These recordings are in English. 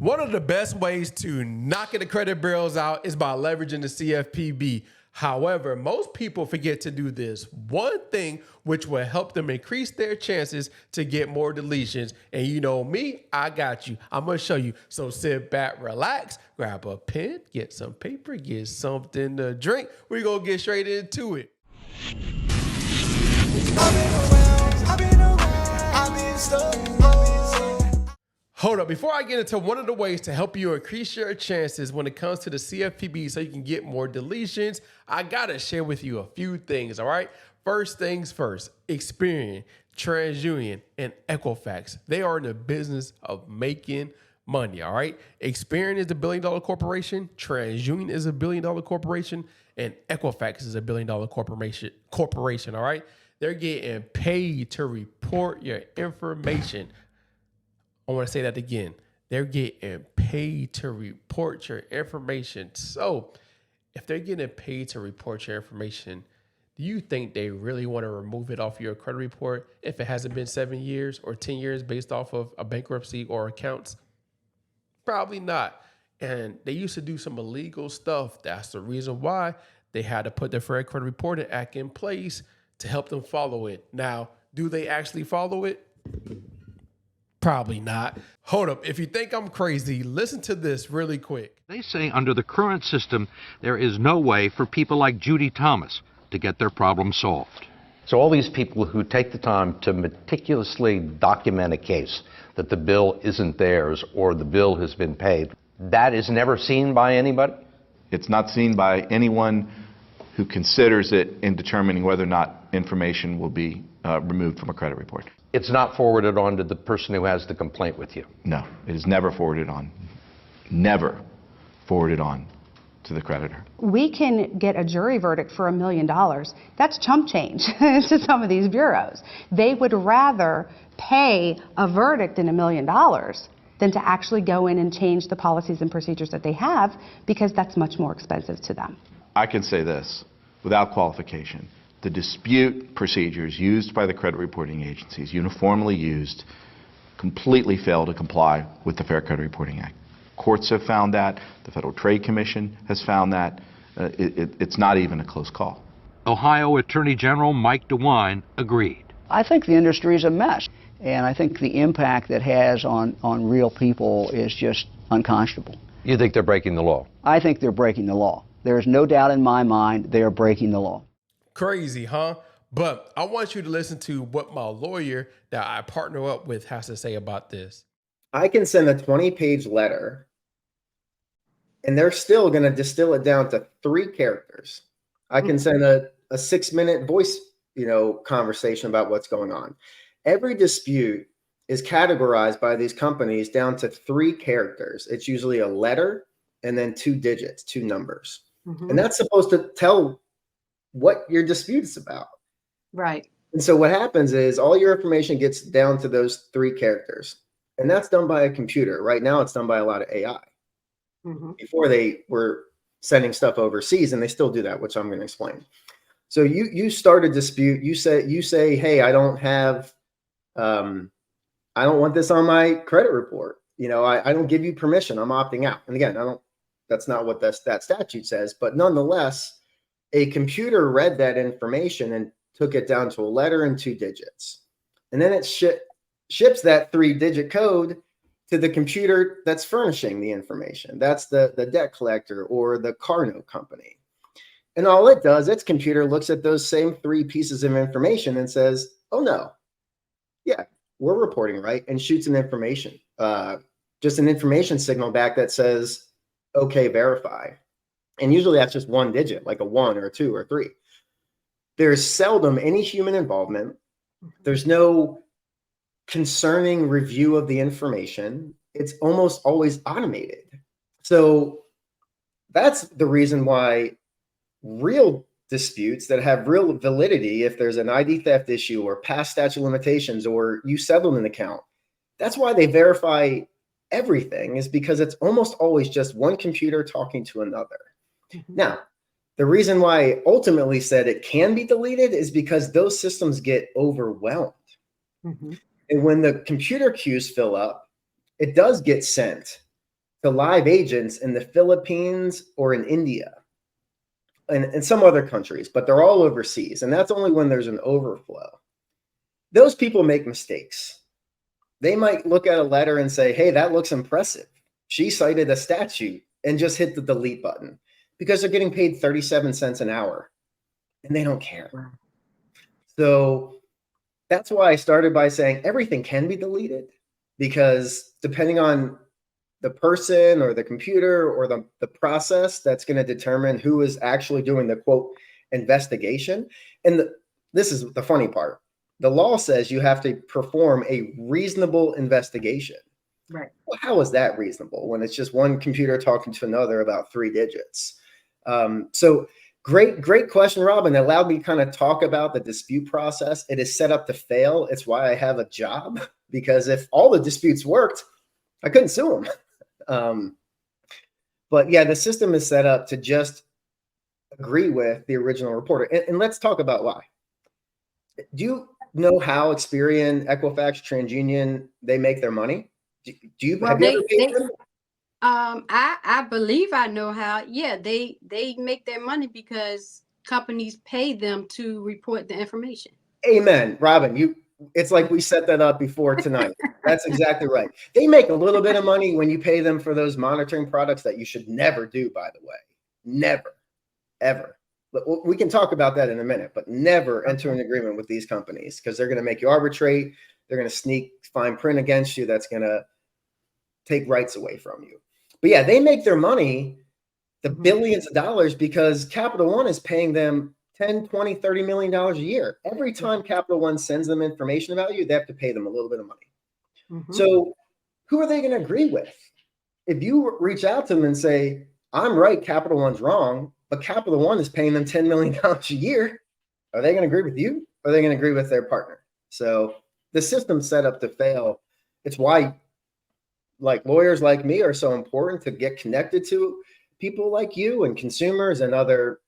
One of the best ways to knock the credit bureaus out is by leveraging the CFPB. However, most people forget to do this one thing, which will help them increase their chances to get more deletions. And you know me, I got you. I'm going to show you. So sit back, relax, grab a pen, get some paper, get something to drink. We're going to get straight into it. Hold up, before I get into one of the ways to help you increase your chances when it comes to the CFPB so you can get more deletions, I gotta share with you a few things, all right? First things first, Experian, TransUnion, and Equifax. They are in the business of making money, all right? Experian is a billion-dollar corporation, TransUnion is a billion-dollar corporation, and Equifax is a billion-dollar corporation, all right? They're getting paid to report your information. I want to say that again. They're getting paid to report your information. So if they're getting paid to report your information, do you think they really want to remove it off your credit report if it hasn't been 7 years or 10 years based off of a bankruptcy or accounts? Probably not. And they used to do some illegal stuff. That's the reason why they had to put the Fair Credit Reporting Act in place to help them follow it. Now, do they actually follow it? Probably not. Hold up. If you think I'm crazy, listen to this really quick. They say under the current system, there is no way for people like Judy Thomas to get their problem solved. So all these people who take the time to meticulously document a case, that the bill isn't theirs or the bill has been paid, that is never seen by anybody? It's not seen by anyone who considers it in determining whether or not information will be removed from a credit report. It's not forwarded on to the person who has the complaint with you? No, it is never forwarded on. Never forwarded on to the creditor. We can get a jury verdict for $1 million. That's chump change to some of these bureaus. They would rather pay a verdict in $1 million than to actually go in and change the policies and procedures that they have, because that's much more expensive to them. I can say this without qualification. The dispute procedures used by the credit reporting agencies, uniformly used, completely fail to comply with the Fair Credit Reporting Act. Courts have found that. The Federal Trade Commission has found that. It's not even a close call. Ohio Attorney General Mike DeWine agreed. I think the industry is a mess, and I think the impact it has on real people is just unconscionable. You think they're breaking the law? I think they're breaking the law. There is no doubt in my mind they are breaking the law. Crazy, huh? But I want you to listen to what my lawyer that I partner up with has to say about this. I can send a 20-page letter, and they're still going to distill it down to 3 characters. I can send a 6-minute voice, conversation about what's going on. Every dispute is categorized by these companies down to 3 characters. It's usually a letter and then 2 digits, 2 numbers. And that's supposed to tell what your dispute is about. Right. And so what happens is all your information gets down to those 3 characters. And that's done by a computer. Right now it's done by a lot of AI. Before they were sending stuff overseas, and they still do that, which I'm going to explain. So you start a dispute, you say, hey, I don't want this on my credit report. I don't give you permission. I'm opting out. And again, that's not what that statute says, but nonetheless, a computer read that information and took it down to a letter and 2 digits. And then it ships that 3-digit code to the computer that's furnishing the information. That's the debt collector or the car note company. And all it does, its computer looks at those same 3 pieces of information and says, oh no, yeah, we're reporting right, and shoots an information, just an information signal back that says, okay, verify. And usually that's just 1 digit, like a 1 or a 2 or 3. There's seldom any human involvement. There's no concerning review of the information. It's almost always automated. So that's the reason why real disputes that have real validity, if there's an ID theft issue or past statute of limitations or you settled an account, that's why they verify everything, is because it's almost always just one computer talking to another. Now, the reason why I ultimately said it can be deleted is because those systems get overwhelmed. And when the computer queues fill up, it does get sent to live agents in the Philippines or in India and some other countries, but they're all overseas. And that's only when there's an overflow. Those people make mistakes. They might look at a letter and say, hey, that looks impressive. She cited a statute and just hit the delete button because they're getting paid 37 cents an hour and they don't care. Wow. So that's why I started by saying everything can be deleted, because depending on the person or the computer or the process, that's going to determine who is actually doing the quote investigation. And this is the funny part. The law says you have to perform a reasonable investigation. Right. Well, how is that reasonable when it's just one computer talking to another about 3 digits? So great question, Robin. It allowed me to kind of talk about the dispute process. It is set up to fail. It's why I have a job, because if all the disputes worked, I couldn't sue them. But yeah, the system is set up to just agree with the original reporter. And let's talk about why. Do you know how Experian, Equifax, TransUnion, they make their money? Do you, Well, have you ever paid them? I believe I know how. Yeah, they make their money because companies pay them to report the information. Amen, Robin. It's like we set that up before tonight. That's exactly right. They make a little bit of money when you pay them for those monitoring products that you should never do, by the way. Never, ever. But we can talk about that in a minute, but never enter an agreement with these companies, because they're going to make you arbitrate. They're going to sneak fine print against you. That's going to take rights away from you. But yeah, they make their money, the billions of dollars, because Capital One is paying them 10, 20, $30 million a year. Every time Capital One sends them information about you, they have to pay them a little bit of money. Mm-hmm. So who are they going to agree with? If you reach out to them and say, I'm right, Capital One's wrong, but Capital One is paying them $10 million a year, are they going to agree with you? Or are they going to agree with their partner? So the system's set up to fail. It's why like lawyers like me are so important, to get connected to people like you and consumers and other,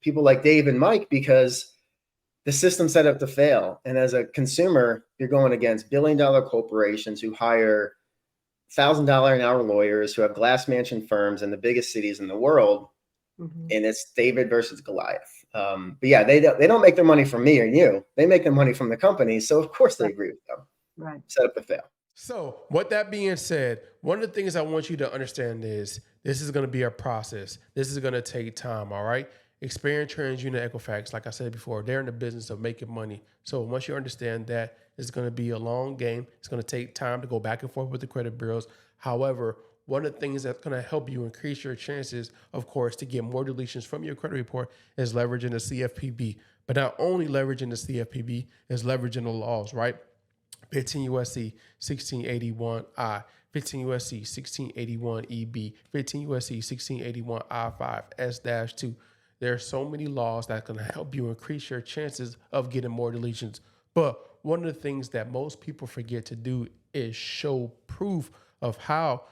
people like Dave and Mike, because the system's set up to fail. And as a consumer, you're going against billion-dollar corporations who hire $1,000 an hour lawyers who have glass mansion firms in the biggest cities in the world. Mm-hmm. And it's David versus Goliath. But yeah, they don't make their money from me or you. They make their money from the companies. So of course they agree with them. Right. Set up to fail. So, with that being said, one of the things I want you to understand is this is going to be a process. This is going to take time, all right? Experian, TransUnion, Equifax, like I said before, they're in the business of making money. So, once you understand that, it's going to be a long game. It's going to take time to go back and forth with the credit bureaus. However, one of the things that's going to help you increase your chances, of course, to get more deletions from your credit report is leveraging the CFPB. But not only leveraging the CFPB, is leveraging the laws, right? 15 USC 1681I, 15 USC 1681 EB, 15 USC 1681 I5 S-2. There are so many laws that can help you increase your chances of getting more deletions. But one of the things that most people forget to do is show proof of how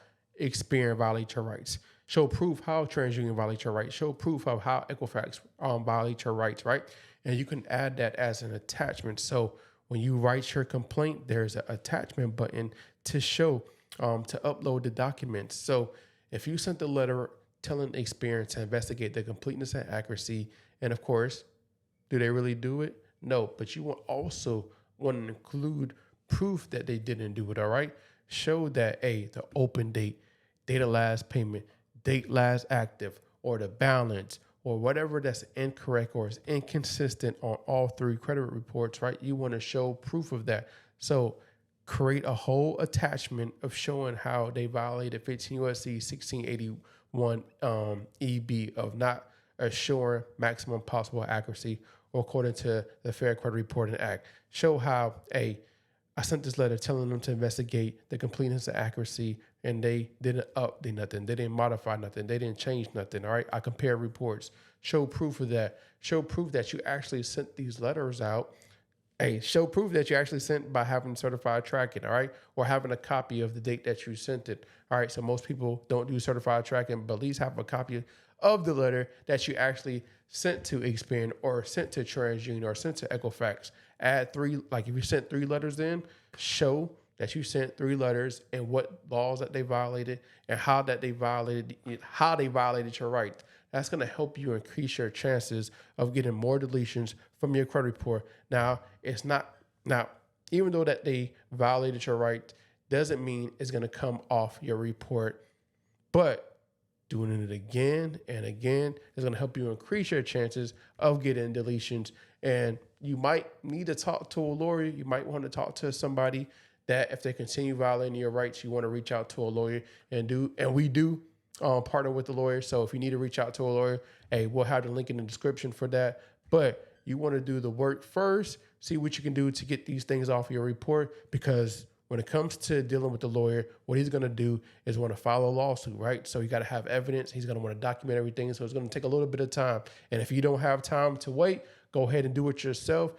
Experian violates your rights. Show proof how TransUnion violates your rights. Show proof of how Equifax violates your rights, right? And you can add that as an attachment. So when you write your complaint, there's an attachment button to show, to upload the documents. So if you sent the letter telling Experian to investigate the completeness and accuracy, and of course, do they really do it? No, but you will also want to include proof that they didn't do it, all right? Show that, the open date, date of last payment, date last active, or the balance, or whatever that's incorrect or is inconsistent on all 3 credit reports, right? You want to show proof of that. So create a whole attachment of showing how they violated 15 USC 1681 EB of not assuring maximum possible accuracy, or according to the Fair Credit Reporting Act. Show how, I sent this letter telling them to investigate the completeness and accuracy, and they didn't update nothing. They didn't modify nothing. They didn't change nothing, all right? I compare reports. Show proof of that. Show proof that you actually sent these letters out. Show proof that you actually sent by having certified tracking, all right? Or having a copy of the date that you sent it, all right? So most people don't do certified tracking, but at least have a copy of the letter that you actually sent to Experian or sent to TransUnion or sent to Equifax. Add 3, like if you sent 3 letters in, show that you sent 3 letters and what laws that they violated and how they violated your right. That's going to help you increase your chances of getting more deletions from your credit report. Now, even though that they violated your right, doesn't mean it's going to come off your report, but doing it again and again is going to help you increase your chances of getting deletions. And you might need to talk to a lawyer. You might want to talk to somebody that if they continue violating your rights, you want to reach out to a lawyer and we do partner with the lawyer. So if you need to reach out to a lawyer, hey, we'll have the link in the description for that. But you want to do the work first, see what you can do to get these things off your report, because when it comes to dealing with the lawyer, what he's going to do is want to file a lawsuit, right? So you got to have evidence. He's going to want to document everything. So it's going to take a little bit of time. And if you don't have time to wait, go ahead and do it yourself.